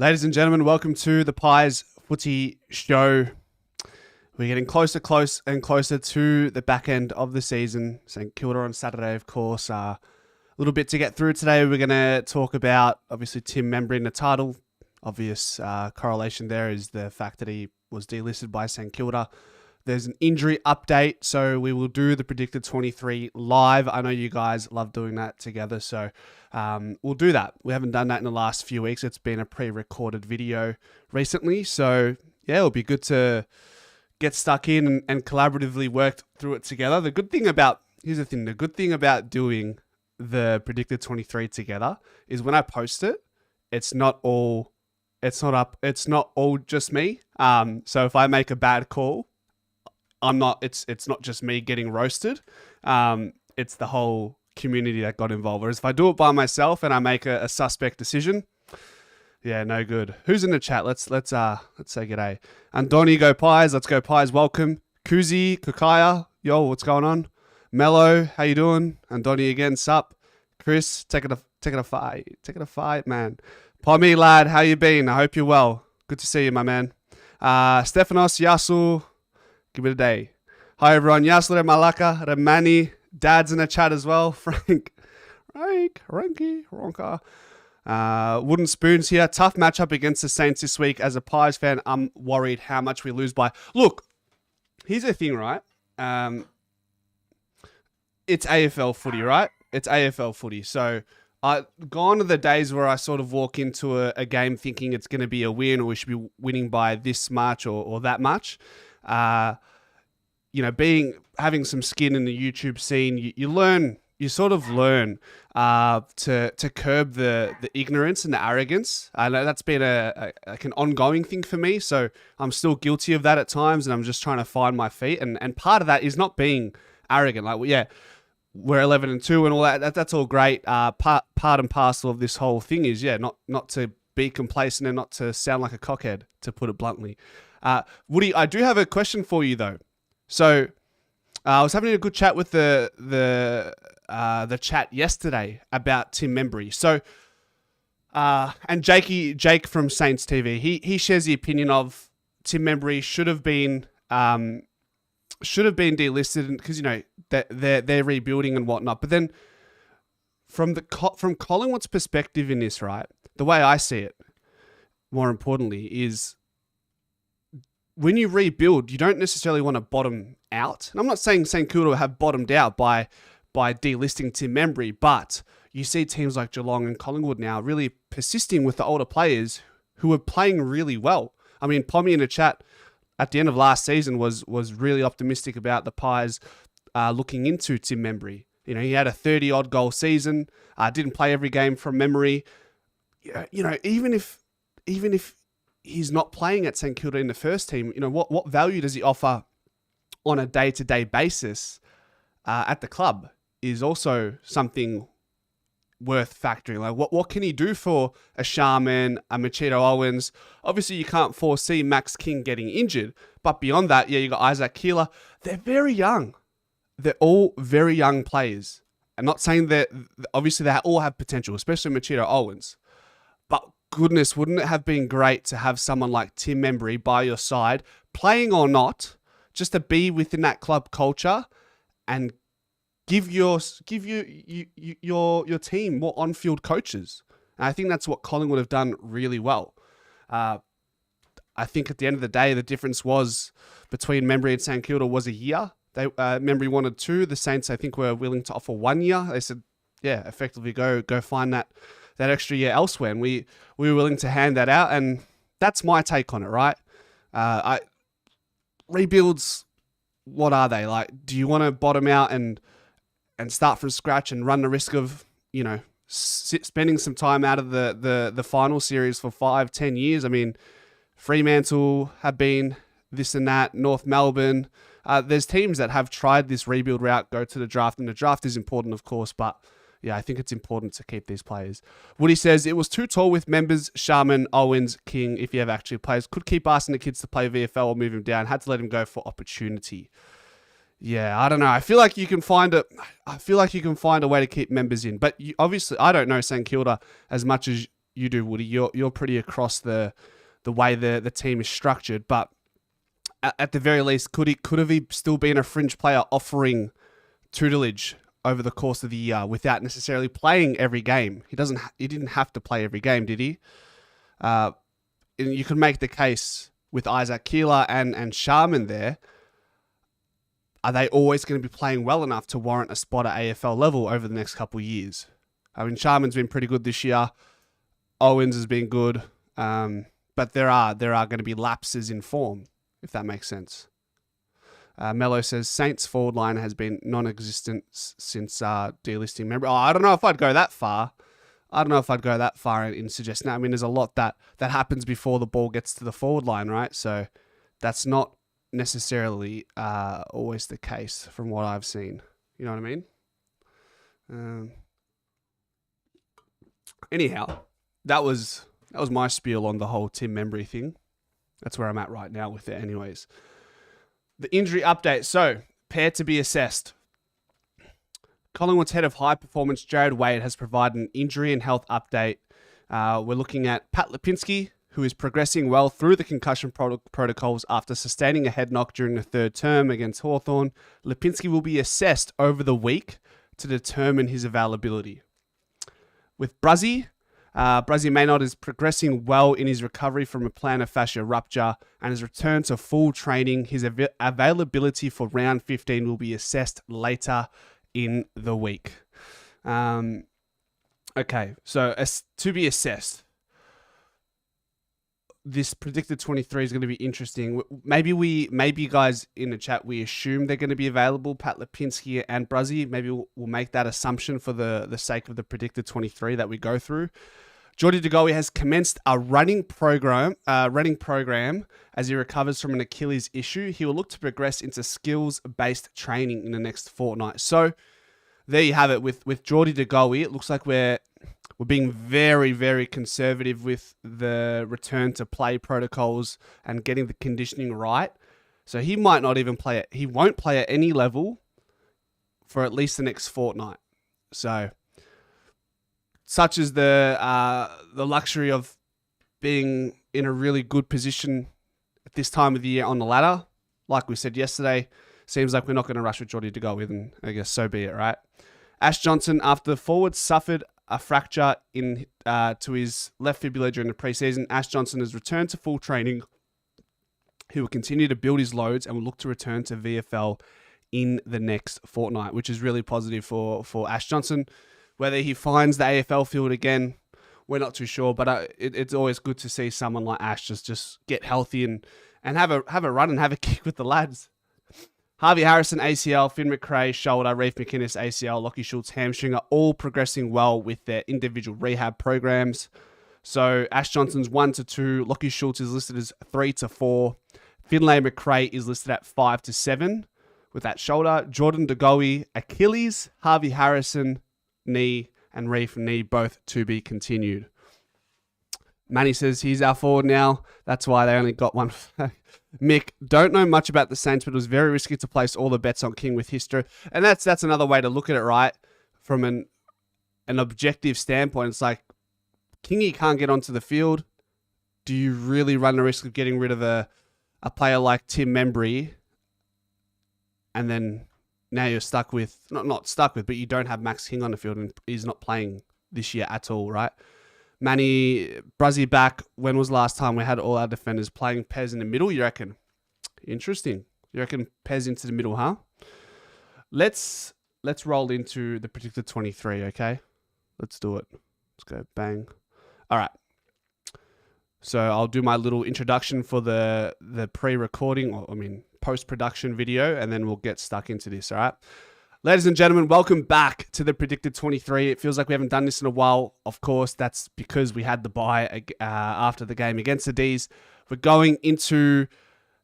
Ladies and gentlemen, welcome to the Pies Footy Show. We're getting closer to the back end of the season. St Kilda on Saturday, of course. A little bit to get through today. We're going to talk about, obviously, Tim Membrey in the title. Obvious correlation there is the fact that he was delisted by St Kilda. There's an injury update, so we will do the Predicted 23 live. I know you guys love doing that together, so we'll do that. We haven't done that in the last few weeks. It's been a pre-recorded video recently, so yeah, it'll be good to get stuck in and collaboratively work through it together. The good thing about doing the Predicted 23 together is when I post it, it's not all just me. So if I make a bad call, it's not just me getting roasted. It's the whole community that got involved. Whereas if I do it by myself and I make a suspect decision, yeah, no good. Who's in the chat? Let's say g'day. Andoni, go Pies. Let's go Pies. Welcome. Kuzi, Kukaya. Yo, what's going on? Mello, how you doing? Andoni again, sup. Chris, taking a fight, man. Pommy, lad, how you been? I hope you're well. Good to see you, my man. Stefanos, Yasu, give it a day. Hi, everyone. Yasu, Malaka, Ramani, Dad's in the chat as well. Frankie, Ronka. Wooden Spoons here. Tough matchup against the Saints this week. As a Pies fan, I'm worried how much we lose by. Look, here's the thing, right? It's AFL footy, right? It's AFL footy. So gone are the days where I sort of walk into a game thinking it's going to be a win or we should be winning by this much or that much. Having some skin in the YouTube scene, you sort of learn to curb the ignorance and the arrogance. I know that's been an ongoing thing for me, so I'm still guilty of that at times, and I'm just trying to find my feet. And part of that is not being arrogant. Like, well, yeah, we're 11-2 and all that. That's all great. Part and parcel of this whole thing is, not to be complacent and not to sound like a cockhead, to put it bluntly. Woody, I do have a question for you though. So I was having a good chat with the chat yesterday about Tim Membrey. So and Jake from Saints TV, he shares the opinion of Tim Membrey should have been delisted because they're rebuilding and whatnot. But then from Collingwood's perspective in this, right, the way I see it, more importantly, is when you rebuild, you don't necessarily want to bottom out. And I'm not saying St Kilda have bottomed out by delisting Tim Membrey, but you see teams like Geelong and Collingwood now really persisting with the older players who are playing really well. I mean, Pommy in the chat at the end of last season was really optimistic about the Pies looking into Tim Membrey. He had a 30-odd goal season, didn't play every game from memory. Even if he's not playing at St Kilda in the first team, what value does he offer on a day-to-day basis at the club is also something worth factoring. Like, what can he do for a Sharman, a Machito Owens? Obviously, you can't foresee Max King getting injured, but beyond that, you got Isaac Keeler. They're very young. They're all very young players. I'm not saying that, obviously, they all have potential, especially Machito Owens. But goodness, wouldn't it have been great to have someone like Tim Membrey by your side, playing or not, just to be within that club culture and give your team more on-field coaches. And I think that's what Collingwood have done really well. I think at the end of the day, the difference was between Membrey and St Kilda was a year. Membrey wanted 2. The Saints, I think, were willing to offer 1 year. They said, yeah, effectively go find that extra year elsewhere. And we were willing to hand that out. And that's my take on it, right? Rebuilds, what are they? Like, do you want to bottom out and start from scratch and run the risk of, spending some time out of the final series for 5-10 years? I mean, Fremantle have been this and that, North Melbourne. There's teams that have tried this rebuild route, go to the draft, and the draft is important, of course, but yeah, I think it's important to keep these players. Woody says, it was too tall with members, Sharman, Owens, King, if he ever actually plays. Could keep asking the kids to play VFL or move him down. Had to let him go for opportunity. Yeah, I don't know. I feel like you can find a way to keep members in. But obviously, I don't know St Kilda as much as you do, Woody. You're pretty across the way the team is structured, but at the very least, could he still been a fringe player offering tutelage over the course of the year without necessarily playing every game? He didn't have to play every game, did he? And you could make the case with Isaac Keeler and Sharman there. Are they always going to be playing well enough to warrant a spot at AFL level over the next couple of years? I mean, Sharman's been pretty good this year. Owens has been good, but there are going to be lapses in form, if that makes sense. Mello says Saints forward line has been non-existent since delisting Membrey. I don't know if I'd go that far. In suggesting that. I mean, there's a lot that happens before the ball gets to the forward line, right? So that's not necessarily always the case from what I've seen. You know what I mean? Anyhow, that was my spiel on the whole Tim Membrey thing. That's where I'm at right now with it anyways. The injury update. So, pair to be assessed. Collingwood's head of high performance, Jared Wade, has provided an injury and health update. We're looking at Pat Lipinski, who is progressing well through the concussion protocols after sustaining a head knock during the third term against Hawthorn. Lipinski will be assessed over the week to determine his availability. With Bruzzy Maynard is progressing well in his recovery from a plantar fascia rupture and his return to full training. His availability for round 15 will be assessed later in the week. Okay, so to be assessed. This predicted 23 is going to be interesting. Maybe you guys in the chat, we assume they're going to be available, Pat Lipinski and Bruzzy. Maybe we'll make that assumption for the sake of the predicted 23 that we go through. Geordie De Goey has commenced a running program as he recovers from an Achilles issue. He will look to progress into skills-based training in the next fortnight. So there you have it. With Geordie De Goey, it looks like we're being very, very conservative with the return to play protocols and getting the conditioning right. So he might not even play it. He won't play at any level for at least the next fortnight. So such is the luxury of being in a really good position at this time of the year on the ladder. Like we said yesterday, seems like we're not going to rush with Geordie to go with, and I guess so be it, right? Ash Johnson, after the forward suffered a fracture to his left fibula during the preseason, Ash Johnson has returned to full training. He will continue to build his loads and will look to return to VFL in the next fortnight, which is really positive for Ash Johnson. Whether he finds the AFL field again, we're not too sure, but it's always good to see someone like Ash just get healthy and have a run and have a kick with the lads. Harvey Harrison, ACL, Finn McRae, shoulder, Reef McInnes, ACL, Lockie Schultz, hamstring are all progressing well with their individual rehab programs. So Ash Johnson's 1 to 2, Lockie Schultz is listed as 3 to 4, Finlay McRae is listed at 5 to 7 with that shoulder, Jordan De Goey, Achilles, Harvey Harrison, knee, and Reef knee, both to be continued. Manny says he's our forward now. That's why they only got one. Mick, don't know much about the Saints, but it was very risky to place all the bets on King with history. And that's another way to look at it, right? From an objective standpoint, it's like, Kingy can't get onto the field. Do you really run the risk of getting rid of a player like Tim Membrey? And then now you're stuck with, not stuck with, but you don't have Max King on the field and he's not playing this year at all, right? Manny, Bruzzy back. When was the last time we had all our defenders playing Pez in the middle, you reckon? Interesting. You reckon Pez into the middle, huh? Let's roll into the predicted 23, okay? Let's do it. Let's go bang. All right. So I'll do my little introduction for the pre-recording, or post-production video, and then we'll get stuck into this, all right? Ladies and gentlemen, welcome back to the Predicted 23. It feels like we haven't done this in a while. Of course, that's because we had the bye after the game against the D's. We're going into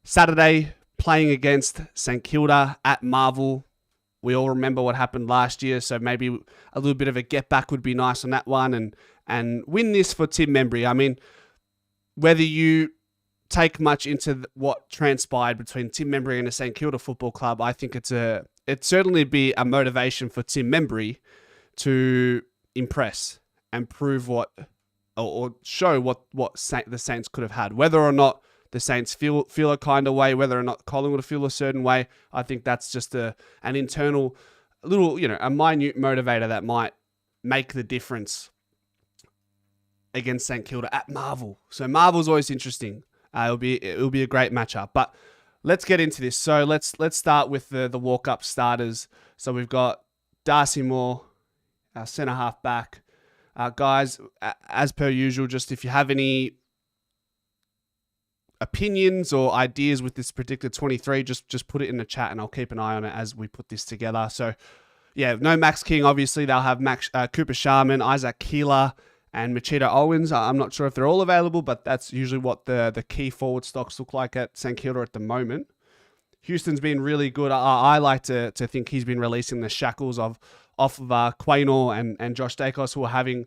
Saturday, playing against St Kilda at Marvel. We all remember what happened last year, so maybe a little bit of a get back would be nice on that one and win this for Tim Membrey. I mean, whether you take much into what transpired between Tim Membrey and the St Kilda Football Club, I think it'd certainly be a motivation for Tim Membrey to impress and prove what or show what the Saints could have had. Whether or not the Saints feel a kind of way, whether or not Collingwood feel a certain way, I think that's just an internal little, a minute motivator that might make the difference against St Kilda at Marvel. So Marvel's always interesting. It'll be a great matchup. But let's get into this. So let's start with the walk-up starters. So we've got Darcy Moore, our centre half back. Guys, as per usual, just if you have any opinions or ideas with this particular 23, just put it in the chat and I'll keep an eye on it as we put this together. So yeah, no Max King, obviously. They'll have Cooper Sharman, Isaac Keeler, and Machida Owens. I'm not sure if they're all available, but that's usually what the key forward stocks look like at St Kilda at the moment. Houston's been really good. I like to think he's been releasing the shackles off of Quaynor and Josh Dacos, who are having...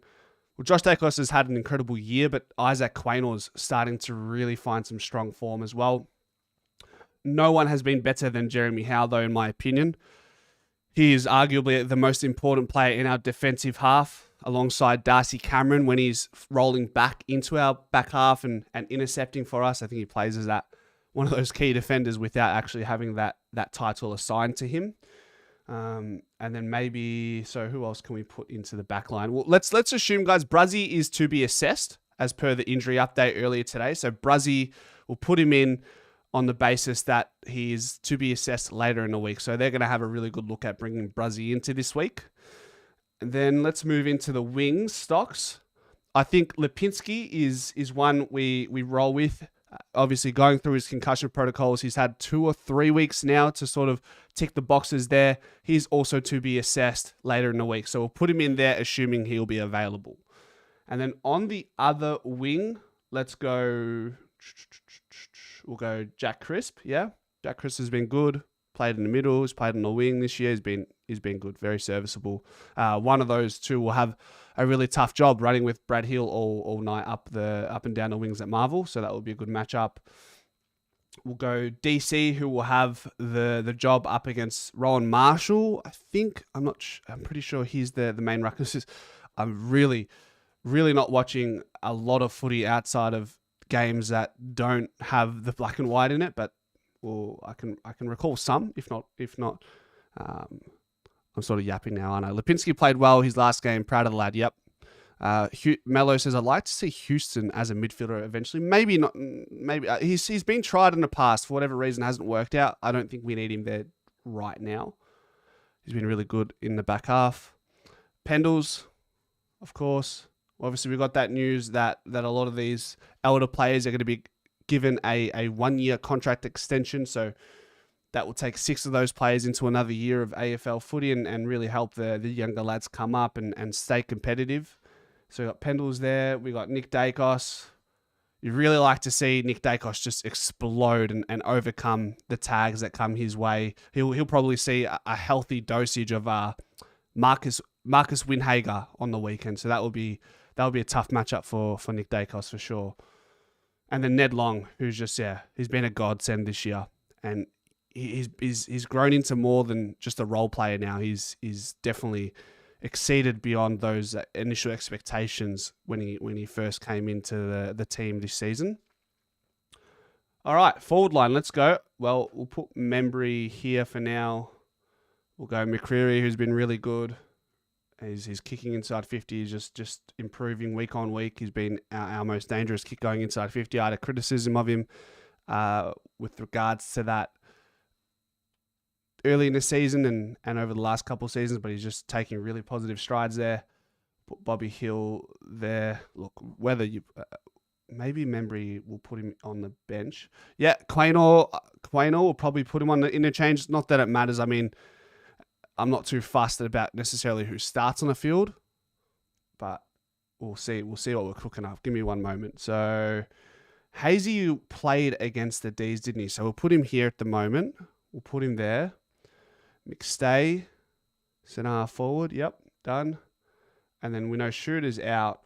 Well, Josh Dacos has had an incredible year, but Isaac Quaynor's starting to really find some strong form as well. No one has been better than Jeremy Howe, though, in my opinion. He is arguably the most important player in our defensive half, alongside Darcy Cameron when he's rolling back into our back half and intercepting for us. I think he plays as one of those key defenders without actually having that title assigned to him. And then maybe, so who else can we put into the back line? Well, let's assume, guys, Bruzzy is to be assessed as per the injury update earlier today. So Bruzzy, will put him in on the basis that he is to be assessed later in the week. So they're going to have a really good look at bringing Bruzzy into this week. And then let's move into the wings stocks. I think Lipinski is one we roll with. Obviously, going through his concussion protocols, he's had 2 or 3 weeks now to sort of tick the boxes there. He's also to be assessed later in the week. So we'll put him in there, assuming he'll be available. And then on the other wing, we'll go Jack Crisp, yeah? Jack Crisp has been good. Played in the middle, he's played on the wing this year. He's been good, very serviceable. One of those two will have a really tough job running with Brad Hill all night up and down the wings at Marvel, so that will be a good matchup. We'll go DC, who will have the job up against Rowan Marshall. I'm pretty sure he's the main ruck. I'm really, really not watching a lot of footy outside of games that don't have the black and white in it, but I can recall some, if not, I'm sort of yapping now, aren't I? Lipinski played well his last game. Proud of the lad. Yep. Mello says, I'd like to see Houston as a midfielder eventually. Maybe not. Maybe he's been tried in the past. For whatever reason, hasn't worked out. I don't think we need him there right now. He's been really good in the back half. Pendles, of course. Obviously, we got that news that a lot of these elder players are going to be given a 1-year contract extension. So that will take 6 of those players into another year of AFL footy and really help the younger lads come up and stay competitive. So we got Pendles there. We got Nick Dacos. You really like to see Nick Dacos just explode and overcome the tags that come his way. He'll probably see a healthy dosage of Marcus Winhager on the weekend. So that'll be a tough matchup for Nick Dacos for sure. And then Ned Long, who's just he's been a godsend this year, and he's grown into more than just a role player now. He's definitely exceeded beyond those initial expectations when he first came into the team this season. All right, forward line, let's go. Well, we'll put Membrey here for now. We'll go McCreary, who's been really good. He's kicking inside 50. He's just improving week on week. He's been our most dangerous kick going inside 50. I had a criticism of him with regards to that early in the season and over the last couple of seasons, but he's just taking really positive strides there. Put Bobby Hill there. Look, whether you... maybe Membrey will put him on the bench. Yeah, Quaynor will probably put him on the interchange. Not that it matters. I mean, I'm not too fussed about necessarily who starts on the field, but we'll see. We'll see what we're cooking up. Give me one moment. So Hazy played against the D's, didn't he? So we'll put him here at the moment. We'll put him there. McStay, centre half forward. Yep, done. And then we know Shooter's out.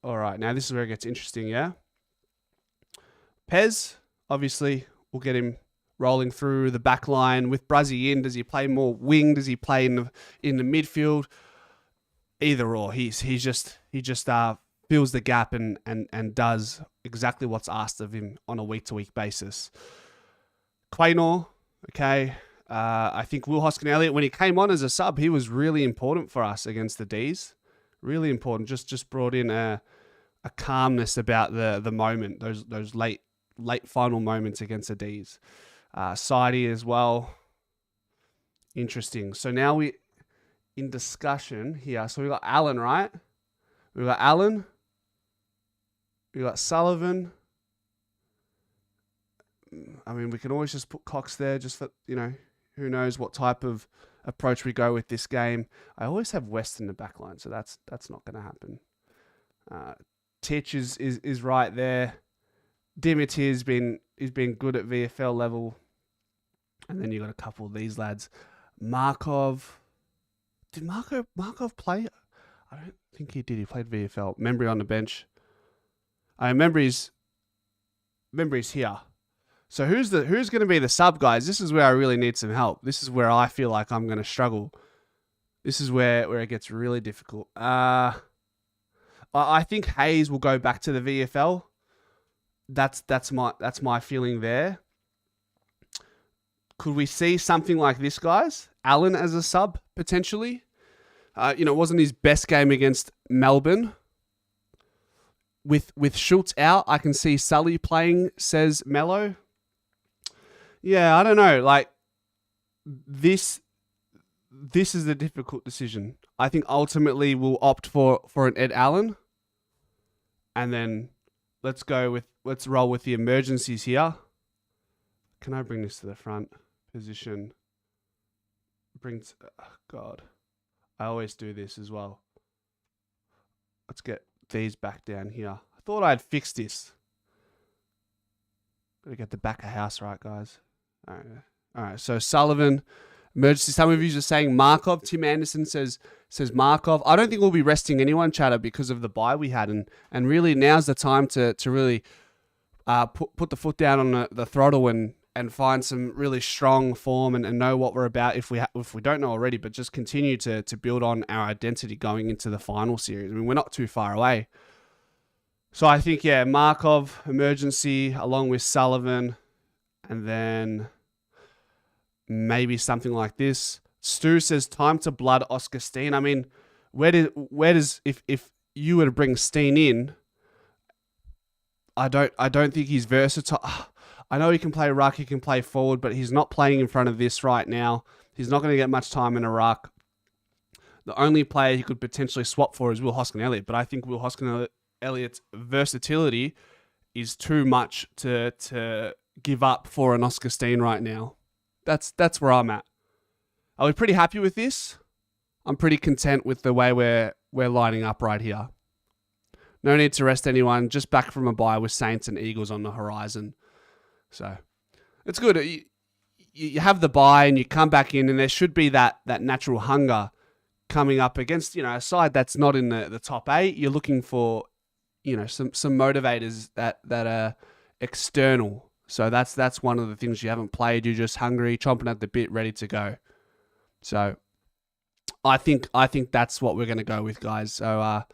All right. Now this is where it gets interesting, yeah? Pez, obviously, we'll get him rolling through the back line with Bruzzy in. Does he play more wing? Does he play in the midfield? either or. He just fills the gap and does exactly what's asked of him on a week-to-week basis. Quaynor, okay. I think Will Hoskin-Elliott, when he came on as a sub, he was really important for us against the D's. Really important. Just brought in a calmness about the moment, those late final moments against the D's. Sidey as well. Interesting. So now we in discussion here. So we got Allen, right? We got Allen. We got Sullivan. I mean, we can always just put Cox there, just for, who knows what type of approach we go with this game. I always have West in the back line, so that's not going to happen. Titch is right there. Dimity has been good at VFL level. And then you got a couple of these lads. Markov. Did Markov play? I don't think he did. He played VFL. Membrey on the bench. Membrey's here. So who's going to be the sub, guys? This is where I really need some help. This is where I feel like I'm going to struggle. This is where it gets really difficult. I think Hayes will go back to the VFL. That's my feeling there. Could we see something like this, guys? Allen as a sub, potentially. It wasn't his best game against Melbourne. With Schultz out, I can see Sully playing, says Mello. Yeah, I don't know. Like, this is a difficult decision. I think ultimately we'll opt for an Ed Allen. And then let's roll with the emergencies here. Can I bring this to the front position? God. I always do this as well. Let's get these back down here. I thought I'd fixed this. Gotta get the back of house right, guys. All right. So Sullivan, emergency. Some of you are saying Markov. Tim Anderson says Markov. I don't think we'll be resting anyone, Chatter, because of the bye we had, and really now's the time to really put the foot down on the throttle and find some really strong form and know what we're about if we don't know already, but just continue to build on our identity going into the final series. I mean, we're not too far away. So I think, Markov, emergency, along with Sullivan, and then maybe something like this. Stu says, time to blood Oscar Steen. I mean, where does if you were to bring Steen in, I don't think he's versatile. I know he can play ruck, he can play forward, but he's not playing in front of this right now. He's not going to get much time in a ruck. The only player he could potentially swap for is Will Hoskin-Elliott, but I think Will Hoskin-Elliott's versatility is too much to give up for an Oscar Steen right now. That's where I'm at. Are we pretty happy with this? I'm pretty content with the way we're lining up right here. No need to rest anyone. Just back from a bye with Saints and Eagles on the horizon. So it's good. You have the bye and you come back in, and there should be that natural hunger coming up against a side that's not in the top 8. You're looking for some motivators that are external. So that's one of the things. You haven't played. You're just hungry, chomping at the bit, ready to go. So I think that's what we're going to go with, guys. So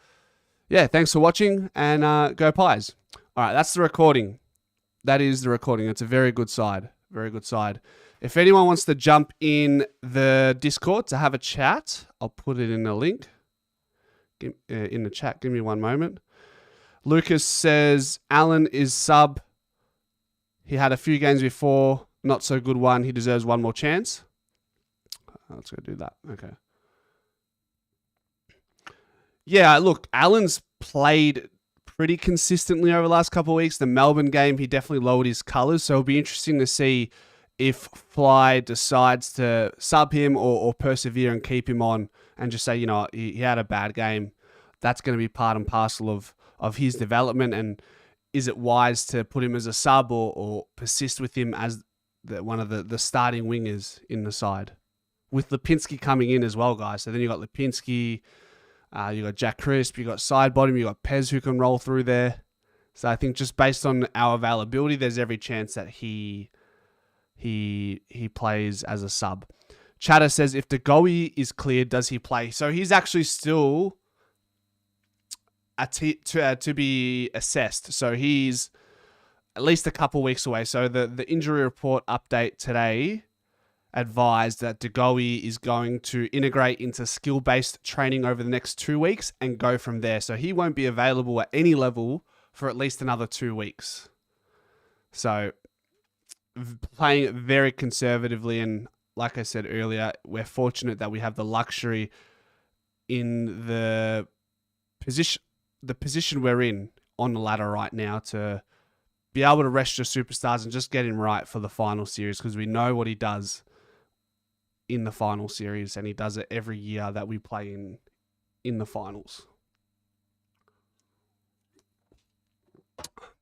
thanks for watching, and go Pies. All right, that's the recording. That is the recording. It's a very good side. Very good side. If anyone wants to jump in the Discord to have a chat, I'll put it in the link in the chat. Give me one moment. Lucas says, Allen is sub. He had a few games before. Not so good one. He deserves one more chance. Let's go do that. Okay. Yeah, look, Allen's played pretty consistently over the last couple of weeks. The Melbourne game, he definitely lowered his colours. So it'll be interesting to see if Fly decides to sub him or persevere and keep him on and just say, he had a bad game. That's going to be part and parcel of his development. And is it wise to put him as a sub or persist with him as one of the starting wingers in the side? With Lipinski coming in as well, guys. So then you got Lipinski, you got Jack Crisp, you got Sidebottom, you got Pez who can roll through there. So I think just based on our availability, there's every chance that he plays as a sub. Chatter says, if Degoe is cleared, does he play? So he's actually still to be assessed. So he's at least a couple weeks away. So the injury report update today advised that De Goey is going to integrate into skill-based training over the next 2 weeks and go from there. So he won't be available at any level for at least another 2 weeks. So playing it very conservatively, and like I said earlier, we're fortunate that we have the luxury in the position we're in on the ladder right now to be able to rest your superstars and just get him right for the final series, because we know what he does in the final series, and he does it every year that we play in the finals.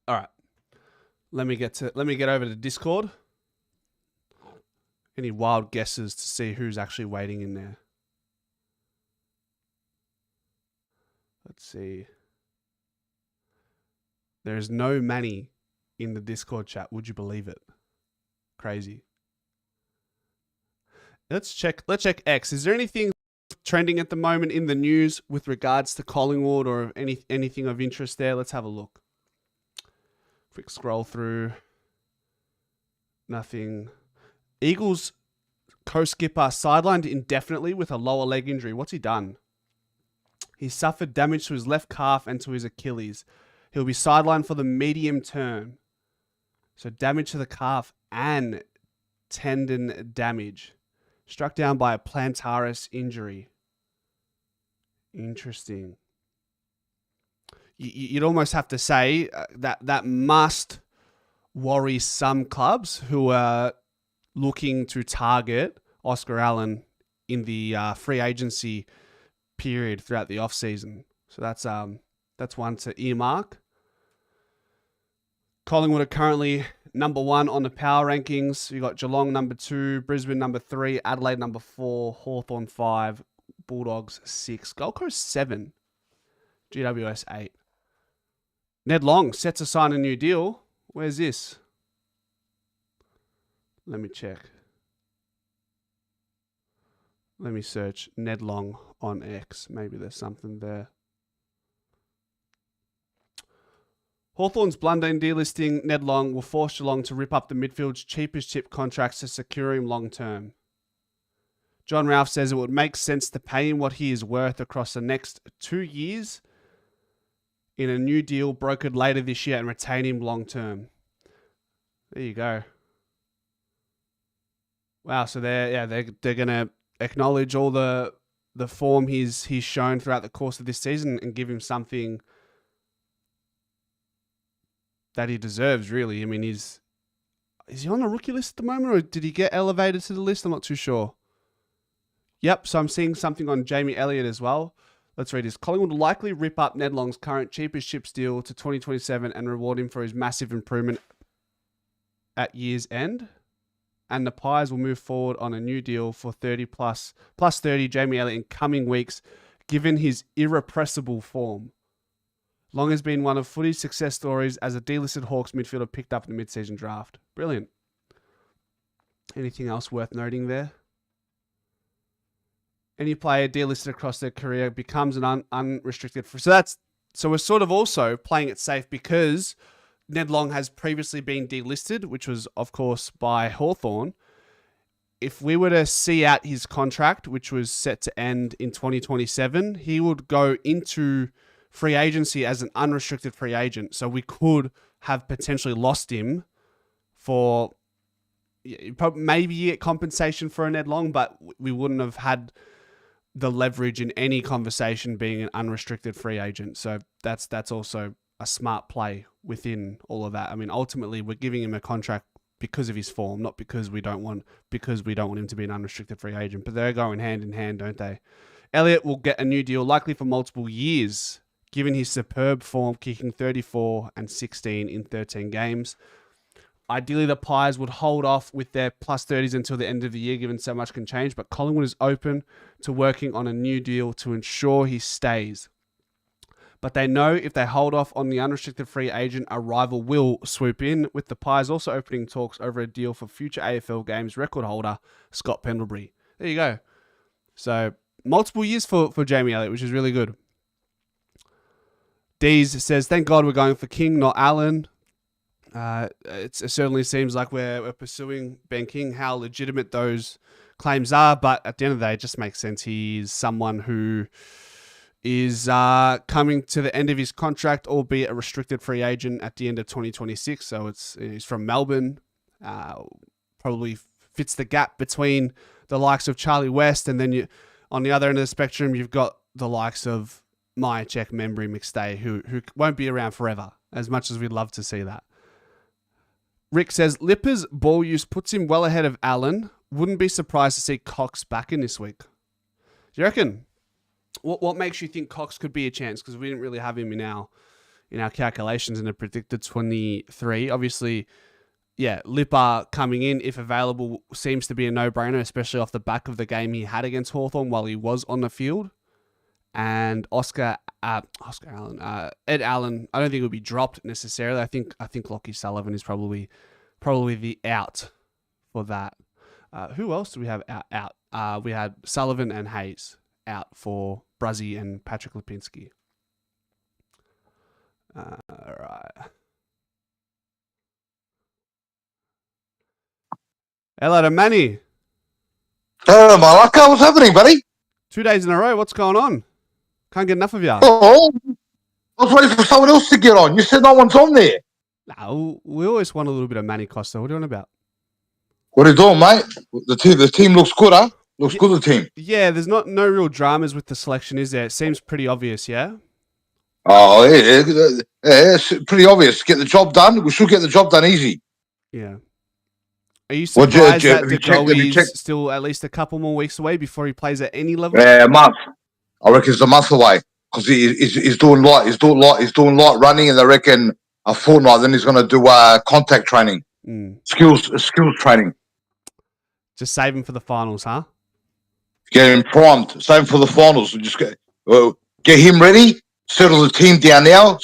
All right. Let me get over to Discord. Any wild guesses to see who's actually waiting in there? Let's see. There is no Manny in the Discord chat. Would you believe it? Crazy. Let's check X. Is there anything trending at the moment in the news with regards to Collingwood or anything of interest there? Let's have a look. Quick scroll through. Nothing. Eagles co-skipper sidelined indefinitely with a lower leg injury. What's he done? He suffered damage to his left calf and to his Achilles. He'll be sidelined for the medium term. So damage to the calf and tendon damage. Struck down by a plantaris injury. Interesting. You'd almost have to say that must worry some clubs who are looking to target Oscar Allen in the free agency period throughout the off-season. So that's one to earmark. Collingwood are currently number 1 on the power rankings. You got Geelong number 2, Brisbane number 3, Adelaide number 4, Hawthorn 5, Bulldogs 6, Gold Coast 7, GWS 8. Ned Long set to sign a new deal. Where's this? Let me check. Let me search Ned Long on X. Maybe there's something there. Hawthorn's blunder in delisting Ned Long will force Geelong to rip up the midfield's cheapest chip contracts to secure him long term. John Ralph says it would make sense to pay him what he is worth across the next 2 years in a new deal brokered later this year and retain him long term. There you go. Wow, so they're going to acknowledge all the form he's shown throughout the course of this season and give him something that he deserves, really. I mean, is he on the rookie list at the moment, or did he get elevated to the list? I'm not too sure. Yep, so I'm seeing something on Jamie Elliott as well. Let's read this. Collingwood will likely rip up Ned Long's current cheapest chips deal to 2027 and reward him for his massive improvement at year's end. And the Pies will move forward on a new deal for 30 plus 30 Jamie Elliott in coming weeks, given his irrepressible form. Long has been one of Footy's success stories as a delisted Hawks midfielder picked up in the mid-season draft. Brilliant. Anything else worth noting there? Any player delisted across their career becomes an unrestricted free. So we're sort of also playing it safe because Ned Long has previously been delisted, which was, of course, by Hawthorn. If we were to see out his contract, which was set to end in 2027, he would go into free agency as an unrestricted free agent. So we could have potentially lost him for maybe get compensation for a Ned Long, but we wouldn't have had the leverage in any conversation being an unrestricted free agent. So that's also a smart play within all of that. I mean, ultimately, we're giving him a contract because of his form, not because we don't want him to be an unrestricted free agent. But they're going hand in hand, don't they? Elliott will get a new deal, likely for multiple years, given his superb form, kicking 34 and 16 in 13 games. Ideally, the Pies would hold off with their plus 30s until the end of the year, given so much can change. But Collingwood is open to working on a new deal to ensure he stays. But they know if they hold off on the unrestricted free agent, a rival will swoop in, with the Pies also opening talks over a deal for future AFL games record holder Scott Pendlebury. There you go. So multiple years for Jamie Elliott, which is really good. Dees says, thank God we're going for King, not Allen. It certainly seems like we're pursuing Ben King, how legitimate those claims are, but at the end of the day, it just makes sense. He's someone who is coming to the end of his contract, albeit a restricted free agent at the end of 2026. So he's from Melbourne, probably fits the gap between the likes of Charlie West, and then on the other end of the spectrum, you've got the likes of Myercheck, Membrey, McStay, who won't be around forever, as much as we'd love to see that. Rick says, Lipper's ball use puts him well ahead of Allen. Wouldn't be surprised to see Cox back in this week. Do you reckon? What makes you think Cox could be a chance? Because we didn't really have him in our calculations in the predicted 23. Obviously, yeah, Lipper coming in, if available, seems to be a no-brainer, especially off the back of the game he had against Hawthorn while he was on the field. And Ed Allen, I don't think it would be dropped necessarily. I think Lockie Sullivan is probably the out for that. Who else do we have out? We had Sullivan and Hayes out for Bruzzy and Patrick Lipinski. All right. Hello to Manny. Hello, Malaka. What's happening, buddy? 2 days in a row. What's going on? Can't get enough of you. Oh, I was waiting for someone else to get on. You said no one's on there. No, we always want a little bit of Manny Costa. What are you on about? What are you doing, mate? The team looks good, huh? Looks good, the team. Yeah, there's no real dramas with the selection, is there? It seems pretty obvious, yeah? Oh, yeah, it's pretty obvious. Get the job done. We should get the job done easy. Yeah. Are you surprised that De Goey's is still at least a couple more weeks away before he plays at any level? Yeah, a month. I reckon it's a month away because he's doing light. He's doing light running, and I reckon a fortnight. Then he's going to do contact training, skills training. Just save him for the finals, huh? Get him primed. Save him for the finals. Just get him ready. Settle the team down now.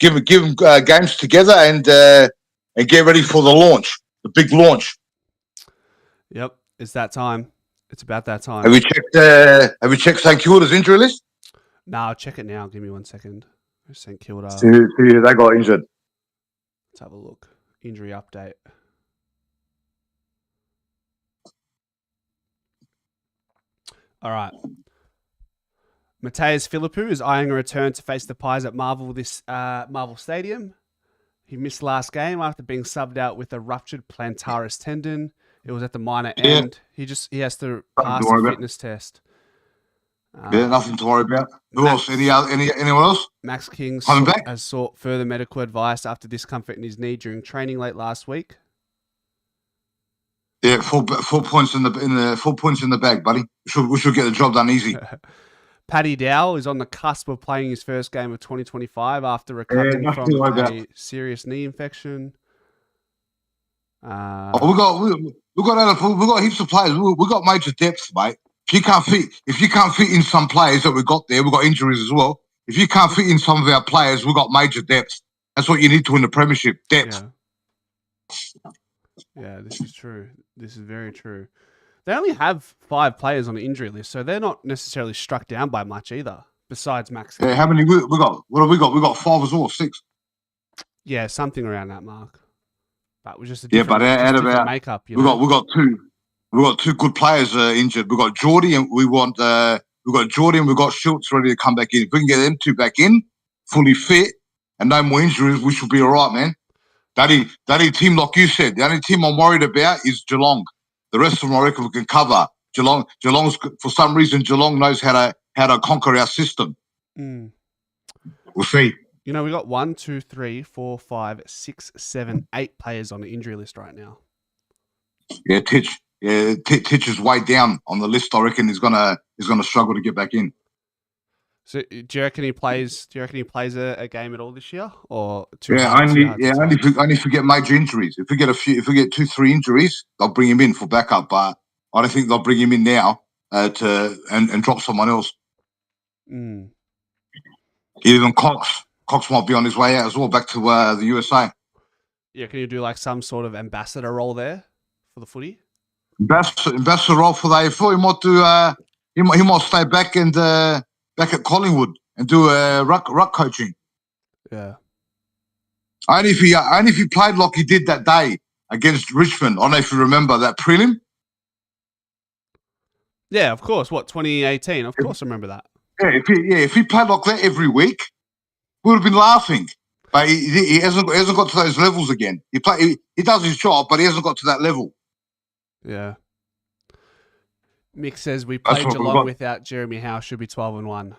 Give him games together and get ready for the launch, the big launch. Yep, it's that time. It's about that time. Have you checked St Kilda's injury list? No, I'll check it now. Give me 1 second. St Kilda. See, they got injured. Let's have a look. Injury update. All right. Mateus Philippou is eyeing a return to face the Pies at Marvel Stadium. He missed last game after being subbed out with a ruptured plantaris tendon. It was at the minor end. He has to pass a fitness test. Nothing to worry about. Who else? Anyone else? Max King back? has sought further medical advice after discomfort in his knee during training late last week. Yeah, 4 points in the 4 points in the bag, buddy. We should get the job done easy. Paddy Dow is on the cusp of playing his first game of 2025 after recovering from a serious knee infection. We got heaps of players. We got major depth, mate. If you can't fit in some players that we got there, we got injuries as well. If you can't fit in some of our players, we got major depth. That's what you need to win the premiership. Depth. Yeah, this is true. This is very true. They only have 5 players on the injury list, so they're not necessarily struck down by much either. Besides Max. Yeah, how many we got? What have we got? We got 5 as well, 6. Yeah, something around that mark. But was just a different, different makeup. We got 2. We got 2 good players injured. We got Geordie and we got Geordie and we got Schultz ready to come back in. If we can get them 2 back in, fully fit, and no more injuries, we should be all right, man. The only team, like you said, the only team I'm worried about is Geelong. The rest of them, I reckon, we can cover. Geelong's for some reason, Geelong knows how to conquer our system. We'll see. You know, we got 1, 2, 3, 4, 5, 6, 7, 8 players on the injury list right now. Yeah, Titch is way down on the list. I reckon he's gonna struggle to get back in. So, do you reckon he plays? A game at all this year, or only if we get major injuries. If we get 2, 3 injuries, they'll bring him in for backup. But I don't think they'll bring him in now and drop someone else. Even Cox might be on his way out as well, back to the USA. Yeah, can you do like some sort of ambassador role there for the footy? Ambassador role for the AFL. He might do. He might stay back and back at Collingwood and do ruck coaching. Yeah. Only if he played like he did that day against Richmond. I don't know if you remember that prelim. Yeah, of course. What, 2018? Of course I remember that. Yeah, if he played like that every week, we would have been laughing. But he hasn't got to those levels again. He does his job, but he hasn't got to that level. Yeah. Mick says we played Geelong without Jeremy Howe, should be 12-1.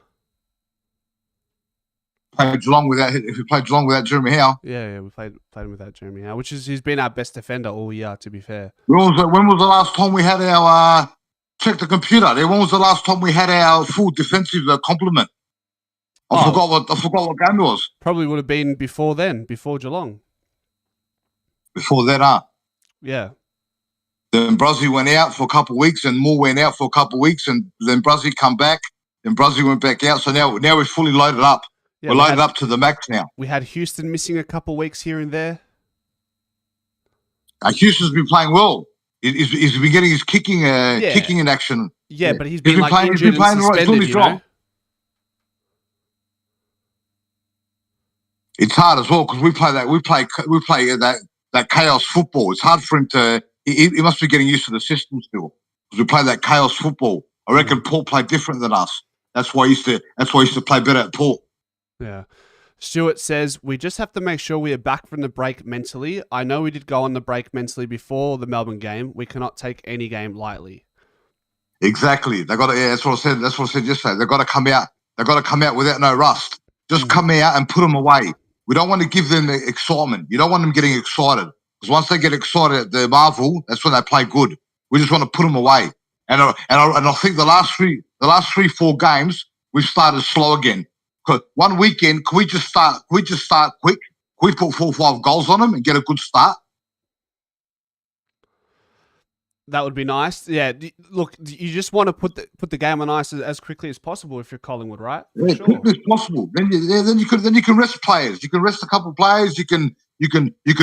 If we played Geelong without Jeremy Howe. Yeah, we played him without Jeremy Howe, he's been our best defender all year, to be fair. When was the last time we had our check the computer? When was the last time we had our full defensive complement? I forgot what game it was. Probably would have been before then, before Geelong. Before that, Yeah. Then Bruzzy went out for a couple of weeks, and Moore went out for a couple of weeks, and then Bruzzy come back, then Bruzzy went back out. So now we're fully loaded up. Yeah, we're loaded up to the max now. We had Houston missing a couple of weeks here and there. Houston's been playing well. He's been getting his kicking in action. Yeah, but he's been like injured and suspended, you know? It's hard as well because we play that chaos football. It's hard for him to. He must be getting used to the system still because we play that chaos football. I reckon Port played different than us. That's why he used to play better at Port. Yeah. Stuart says, we just have to make sure we are back from the break mentally. I know we did go on the break mentally before the Melbourne game. We cannot take any game lightly. Exactly. They got to. Yeah, that's what I said. That's what I said yesterday. They got to come out. They got to come out without no rust. Just come out and put them away. We don't want to give them the excitement. You don't want them getting excited because once they get excited at the Marvel, that's when they play good. We just want to put them away. And I think the last 3-4 games we've started slow again. One weekend, can we just start quick? Can we put 4 or 5 goals on them and get a good start? That would be nice. Yeah, look, you just want to put the game on ice as quickly as possible if you're Collingwood, right? Yeah, as quickly as possible. Then you can rest players. You can rest a couple of players. You can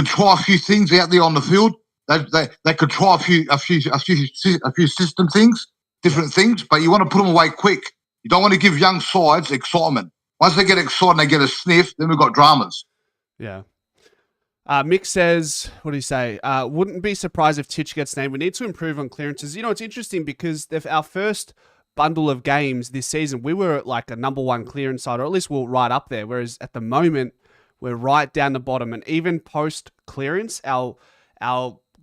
try a few things out there on the field. They could try a few system things, different things, but you want to put them away quick. You don't want to give young sides excitement. Once they get excited and they get a sniff, then we've got dramas. Yeah. Mick says, what do you say? Wouldn't be surprised if Titch gets named. We need to improve on clearances. You know, it's interesting because our first bundle of games this season, we were like a number 1 clearance side, or at least we're right up there. Whereas at the moment, we're right down the bottom. And even post clearance, our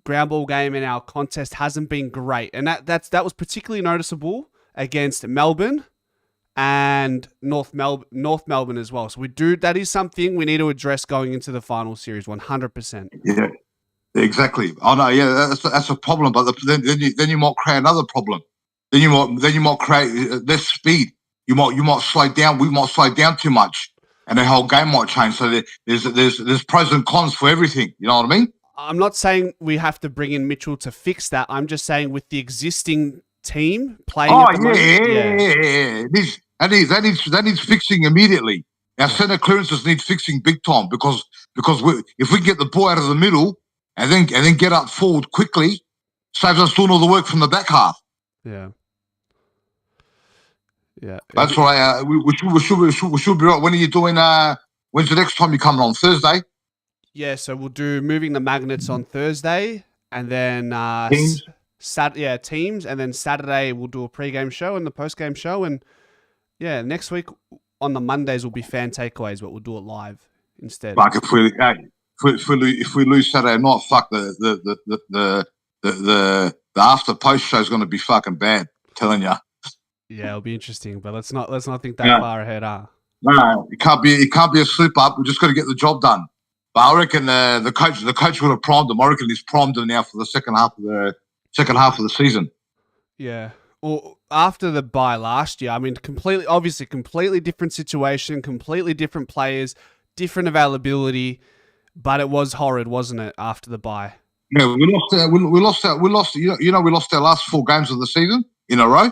ground ball game and our contest hasn't been great. And that was particularly noticeable against Melbourne and North Melbourne as well. So that is something we need to address going into the final series, 100%. Yeah, exactly. I know. Yeah, that's a problem. But then you might create another problem. Then you might create less speed. You might slow down. We might slow down too much, and the whole game might change. So there's pros and cons for everything. You know what I mean? I'm not saying we have to bring in Mitchell to fix that. I'm just saying with the existing team playing. That needs fixing immediately. Our centre clearances need fixing big time because if we get the ball out of the middle and then get up forward quickly, saves us doing all the work from the back half. Yeah. Yeah. That's right. We should be right. When are you doing? When's the next time you coming on? Thursday? Yeah. So we'll do moving the magnets on Thursday, and then teams. Teams, and then Saturday we'll do a pre-game show and the post-game show, and yeah, next week on the Mondays will be fan takeaways, but we'll do it live instead. Like if we lose Saturday night, fuck the after post show is going to be fucking bad. I'm telling you. Yeah, it'll be interesting, but let's not think that far ahead, huh? No, it can't be a slip up. We just got to get the job done. But I reckon the coach would have primed them. I reckon he's primed them now for the second half of the season. Yeah. Well, after the bye last year, I mean, completely different situation, completely different players, different availability, but it was horrid, wasn't it? After the bye. Yeah, we lost. You know, we lost our last 4 games of the season in a row,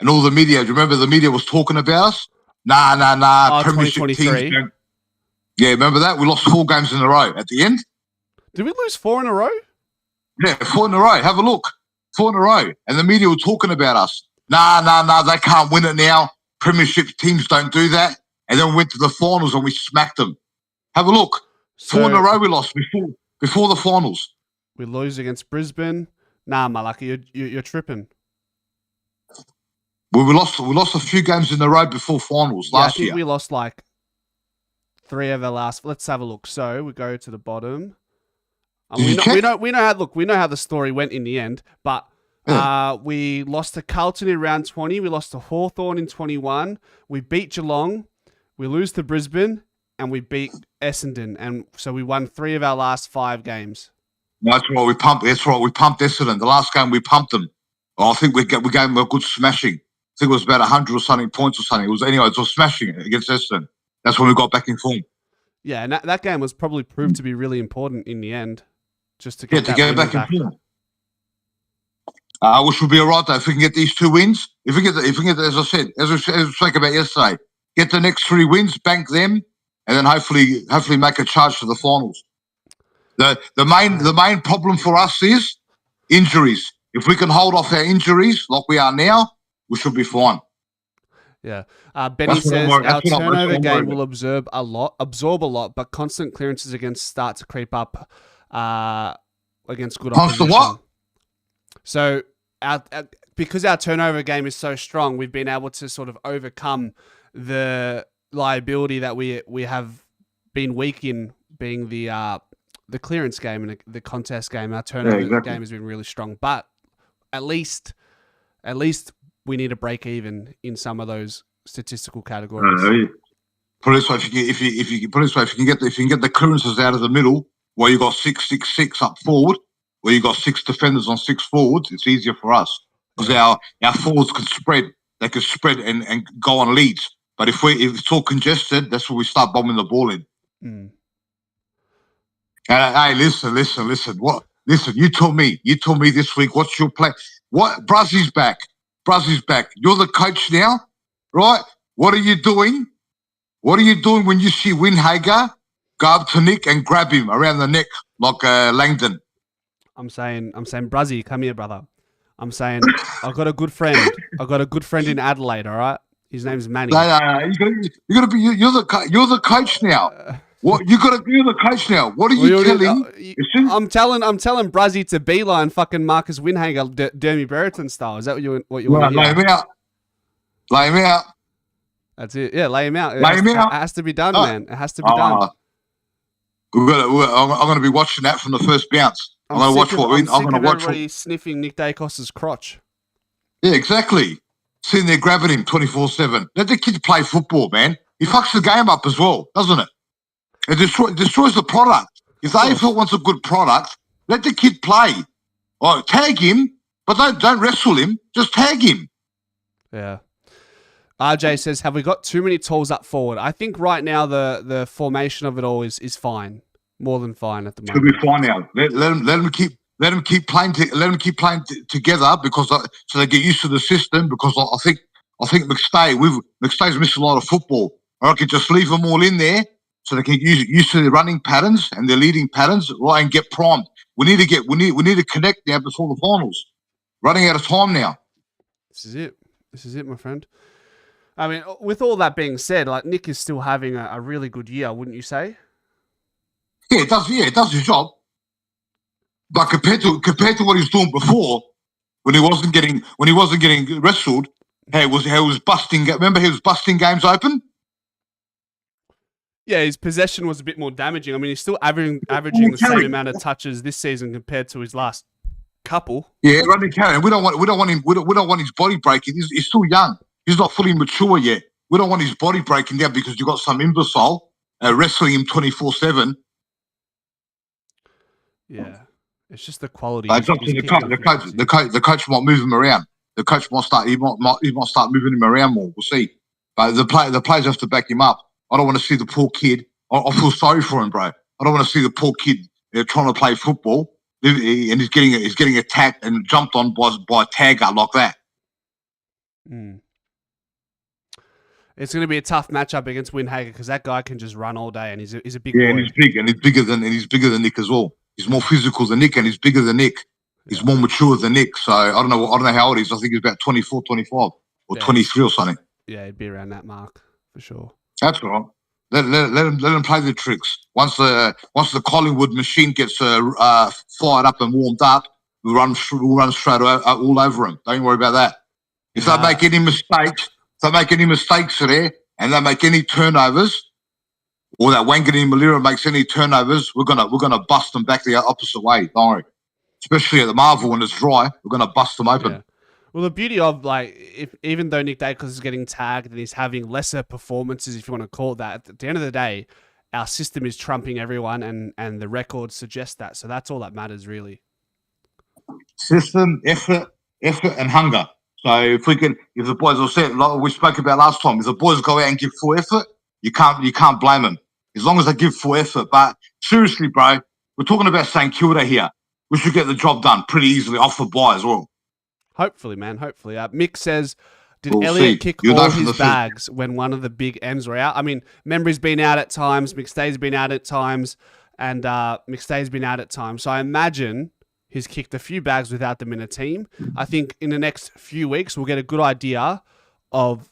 and all the media. Do you remember the media was talking about us? Nah. Premiership teams. Yeah, remember that? We lost 4 games in a row at the end. Did we lose 4 in a row? Yeah, 4 in a row. Have a look. 4 in a row. And the media were talking about us. Nah, they can't win it now. Premiership teams don't do that. and then we went to the finals and we smacked them. Have a look. 4 in a row we lost before the finals. We lose against Brisbane. Nah, Malaki, you're tripping. Well, we lost a few games in a row before finals last year. I think we lost like 3 of our last. Let's have a look. So we go to the bottom. We know how the story went in the end, but we lost to Carlton in round 20. We lost to Hawthorn in 21. We beat Geelong. We lose to Brisbane, and we beat Essendon, and so we won 3 of our last 5 games. No, that's right. We pumped Essendon. The last game we pumped them. I think we gave them a good smashing. I think it was about 100 or something points or something. It was smashing against Essendon. That's when we got back in form. Yeah, and that game was probably proved to be really important in the end, just to get back in form. We should be all right though if we can get these 2 wins. If we get, as I said, as we spoke about yesterday, get the next 3 wins, bank them, and then hopefully make a charge for the finals. The main problem for us is injuries. If we can hold off our injuries like we are now, we should be fine. Yeah. Benny says our turnover game will absorb a lot, but constant clearances start to creep up against good opposition. What? So because our turnover game is so strong, we've been able to sort of overcome the liability that we have been weak in, being the clearance game and the contest game. Our turnover game has been really strong, but at least we need to break even in some of those statistical categories. Put it this way: if you can get the clearances out of the middle, where you got 6 up forward, where you got 6 defenders on 6 forwards, it's easier for us because our forwards can spread. They can spread and go on leads. But if it's all congested, that's where we start bombing the ball in. Mm. Hey, listen. What? Listen, you told me this week. What's your plan? What? Brazzy's back. You're the coach now, right? What are you doing? What are you doing when you see Winhager go up to Nick and grab him around the neck like Langdon? I'm saying, Brazzy, come here, brother. I'm saying, I've got a good friend. In Adelaide. All right, his name's Manny. No. You're the coach now. What you're the coach now? What are you telling? I'm telling Brazzy to beeline fucking Marcus Winhager, Dermy Brereton style. Is that what you want to hear? Lay him out. That's it. Yeah, lay him out. It has to be done, man. It has to be done. I'm going to be watching that from the first bounce. I'm going to watch everybody sniffing Nick Dacos's crotch. Yeah, exactly. Sitting there grabbing him 24/7. Let the kid play football, man. He fucks the game up as well, doesn't it? It destroys the product. If the AFL wants a good product, let the kid play. Or tag him, but don't wrestle him. Just tag him. Yeah. RJ says, have we got too many tools up forward? I think right now the formation of it all is fine. More than fine at the moment. It'll be fine now. Let them keep playing together because so they get used to the system. Because I think McStay's missed a lot of football. I could just leave them all in there so they can get used to their running patterns and their leading patterns, right, and get primed. We need to connect now before the finals. Running out of time now. This is it, my friend. I mean, with all that being said, like Nick is still having a really good year, wouldn't you say? Yeah, it does his job. But compared to what he was doing before, when he wasn't getting wrestled, he was busting. Remember, he was busting games open. Yeah, his possession was a bit more damaging. I mean, he's still averaging the same amount of touches this season compared to his last couple. Yeah, running carry. We don't want his body breaking. He's still young. He's not fully mature yet. We don't want his body breaking down because you've got some imbecile wrestling him 24/7. Yeah, it's just the quality. The coach might move him around. The coach might start. He might start moving him around more. We'll see. But the players have to back him up. I don't want to see the poor kid. I feel sorry for him, bro. I don't want to see the poor kid trying to play football and he's getting attacked and jumped on by a tagger like that. Mm. It's going to be a tough matchup against Winhager because that guy can just run all day and he's a big boy. And he's big and he's bigger than Nick as well. He's more physical than Nick and he's bigger than Nick. He's more mature than Nick. So I don't know how old he is. I think he's about 24, 25 or 23 or something. Yeah, he'd be around that mark for sure. That's right. Let them play the tricks. Once the Collingwood machine gets fired up and warmed up, we'll run straight all over them. Don't worry about that. If they make any mistakes there, and they make any turnovers, or that Wangani Malira makes any turnovers, we're gonna bust them back the opposite way. Don't worry. Especially at the Marvel when it's dry, we're gonna bust them open. Yeah. Well, the beauty of even though Nick Dacos is getting tagged and he's having lesser performances, if you want to call it that, at the end of the day, our system is trumping everyone, and the records suggest that. So that's all that matters, really. System, effort, and hunger. So if the boys will say it, like we spoke about last time, if the boys go out and give full effort, you can't blame them as long as they give full effort. But seriously, bro, we're talking about St Kilda here. We should get the job done pretty easily off the bye as well. Hopefully, man. Hopefully. Mick says, did Elliott kick all his bags when one of the big M's were out? I mean, Membrey's been out at times, McStay's been out at times, and McStay's been out at times. So I imagine he's kicked a few bags without them in a team. I think in the next few weeks, we'll get a good idea of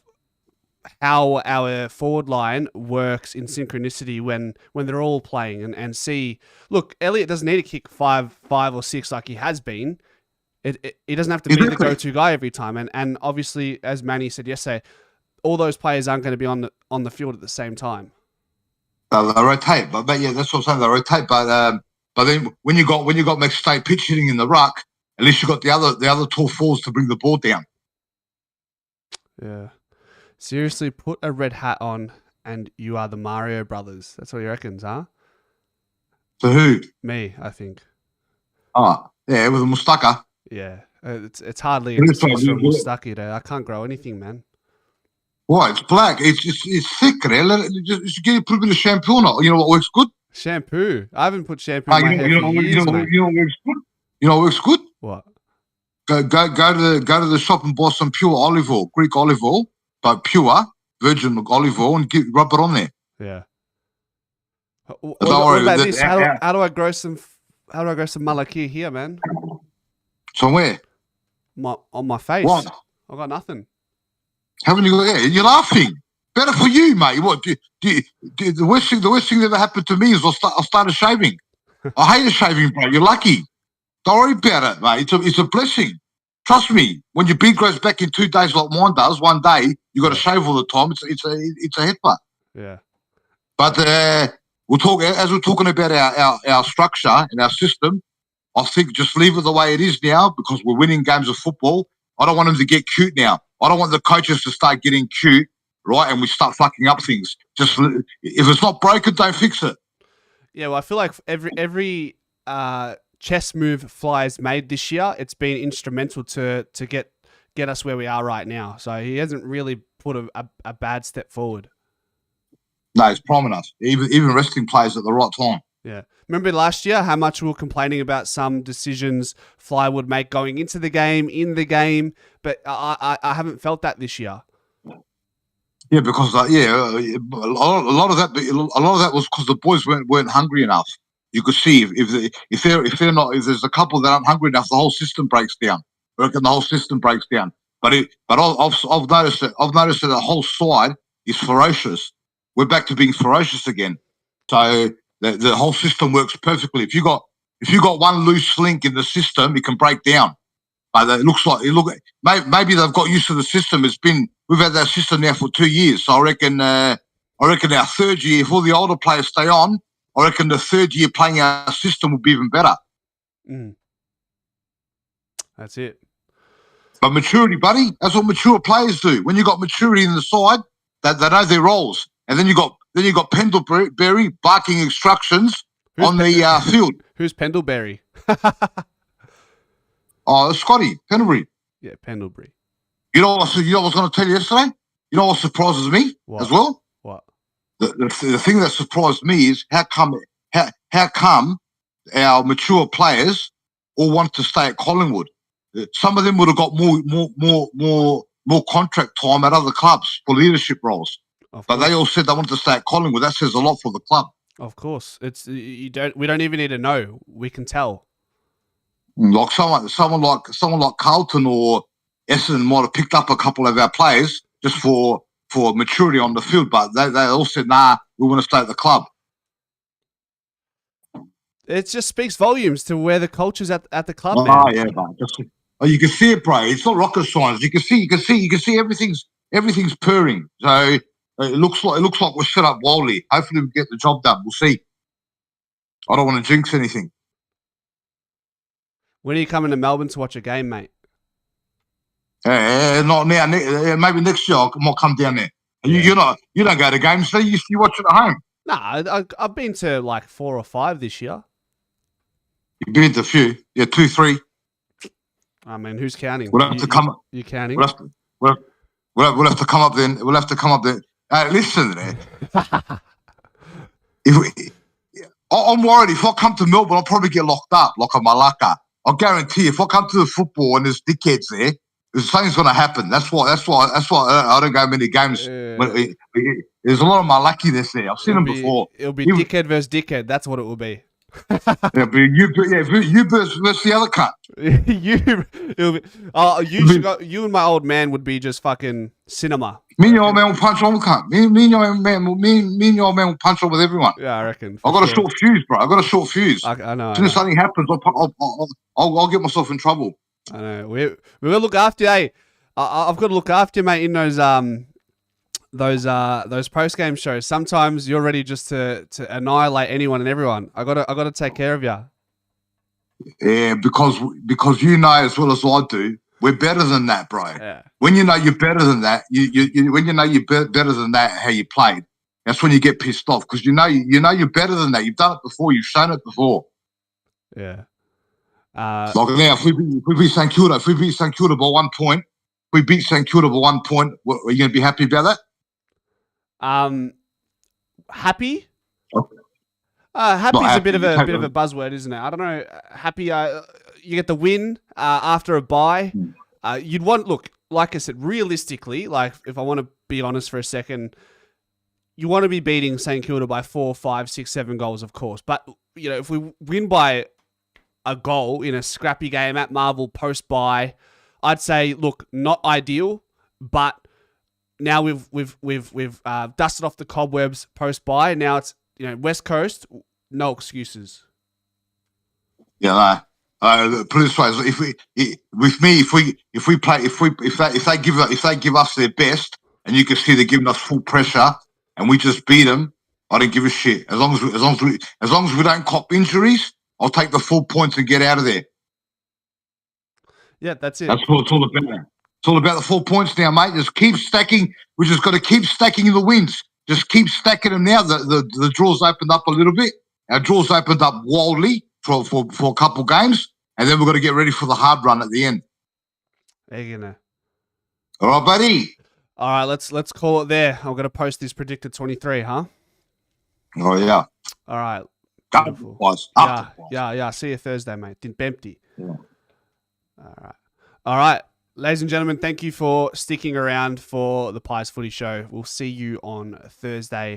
how our forward line works in synchronicity when they're all playing and see. Look, Elliott doesn't need to kick five or six like he has been. He doesn't have to be the go-to guy every time. And obviously, as Manny said yesterday, all those players aren't going to be on the field at the same time. They rotate, but yeah, that's what I'm saying. They rotate, but then when you got McStay pitch hitting in the ruck, at least you got the other tall forwards to bring the ball down. Yeah, seriously, put a red hat on, and you are the Mario Brothers. That's what he reckons, huh? To who? Me, I think. Oh, yeah, with a mustaka. Yeah, it's hardly a mustaki though. I can't grow anything, man. Why? It's black. It's thick, right? Just put a bit of shampoo on it. You know what works good? Shampoo. I haven't put shampoo in my hair for years, mate. You know what works good? You know what works good? What? Go to the shop and buy some pure olive oil, Greek olive oil, but pure virgin olive oil, and rub it on there. Yeah. Don't worry. What about this? How do I grow some malaki here, man? Somewhere? On my face. What? I've got nothing. Haven't you got? Yeah, you're laughing. Better for you, mate. What? The worst thing that ever happened to me is I started shaving. I hated shaving, bro. You're lucky. Don't worry about it, mate. It's a blessing. Trust me. When your beard grows back in 2 days, like mine does, one day you got to shave all the time. It's a headbutt. Yeah. But we're talking about our structure and our system. I think just leave it the way it is now because we're winning games of football. I don't want them to get cute now. I don't want the coaches to start getting cute, right? And we start fucking up things. Just if it's not broken, don't fix it. Yeah, well, I feel like every chess move Fly's made this year, it's been instrumental to get us where we are right now. So he hasn't really put a bad step forward. No, he's priming us. Even resting players at the right time. Yeah. Remember last year how much we were complaining about some decisions Fly would make going into the game, in the game, but I haven't felt that this year. Yeah, because a lot of that was because the boys weren't hungry enough. You could see if there's a couple that aren't hungry enough, the whole system breaks down. I reckon the whole system breaks down. But I've noticed that the whole side is ferocious. We're back to being ferocious again. So the whole system works perfectly. If you got one loose link in the system, it can break down. But maybe they've got used to the system. We've had that system now for 2 years. So I reckon our third year, if all the older players stay on, I reckon the third year playing our system will be even better. That's it. But maturity, buddy, that's what mature players do. When you got maturity in the side, they know their roles. And then you got Pendlebury barking instructions on the field. Who's Pendlebury? Oh, Scotty Pendlebury. Yeah, Pendlebury. You know what I was going to tell you yesterday? You know what surprises me as well? What? The thing that surprised me is how come our mature players all want to stay at Collingwood? Some of them would have got more contract time at other clubs for leadership roles. But they all said they wanted to stay at Collingwood. That says a lot for the club. Of course, we don't even need to know. We can tell. Like someone like Carlton or Essendon might have picked up a couple of our players just for for maturity on the field, but they all said, nah, we want to stay at the club. It just speaks volumes to where the culture's at the club, man. Oh, yeah, but you can see it, bro. It's not rocket science. You can see everything's purring. So it looks like we're set up wildly. Hopefully we get the job done. We'll see. I don't want to jinx anything. When are you coming to Melbourne to watch a game, mate? Not now. Maybe next year I might come down there. Yeah. You don't go to games, so you watch it at home. Nah, I've been to like 4 or 5 this year. You've been to a few, 2, 3. I mean, who's counting? We'll have to come. You counting? We'll have to come up then. We'll have to come up there. Listen, there. I'm worried if I come to Melbourne, I'll probably get locked up like a malacca. I guarantee if I come to the football and there's dickheads there, something's going to happen. That's why I don't go many games. There's a lot of malackiness there. I've seen them before. It'll be dickhead versus dickhead. That's what it will be. You versus the other cunt. You and my old man would be just fucking cinema. Me and your old man will punch on the cunt. Me and your old man will punch on with everyone. Yeah, I reckon. I've got a short fuse, bro. I've got a short fuse. I know. As soon as something happens, I'll get myself in trouble. I know. We're gonna look after you. Hey, I've got to look after you, mate. In those post game shows, sometimes you're ready just to annihilate anyone and everyone. I gotta take care of you. Yeah, because you know as well as I do, we're better than that, bro. Yeah. When you know you're better than that, when you know you're better than that, how you played, that's when you get pissed off because you know you're better than that. You've done it before. You've shown it before. Yeah. Like now, if we beat St Kilda by 1 point, are you going to be happy about that? Happy? Okay. Happy is a bit of a buzzword, isn't it? I don't know. Happy, you get the win after a bye. You'd want, look, like I said, realistically, like if I want to be honest for a second, you want to be beating St Kilda by 4, 5, 6, 7 goals, of course. But you know, if we win by a goal in a scrappy game at Marvel post bye, I'd say, look, not ideal, but now we've dusted off the cobwebs post bye. Now it's, you know, West Coast, no excuses. Yeah, no. Put it this way: if they give us their best, and you can see they're giving us full pressure, and we just beat them, I don't give a shit. As long as we don't cop injuries, I'll take the 4 points and get out of there. Yeah, that's it. That's what it's all about. It's all about the 4 points now, mate. Just keep stacking. We just got to keep stacking the wins. Just keep stacking them now. The draws opened up a little bit. Our draws opened up wildly for a couple games, and then we've got to get ready for the hard run at the end. There you go. All right, buddy. All right, let's call it there. I'm going to post this predicted 23, huh? Oh, yeah. All right. Yeah. See you Thursday, mate. Din Bempty. Yeah. All right. Ladies and gentlemen, thank you for sticking around for the Pies Footy Show. We'll see you on Thursday.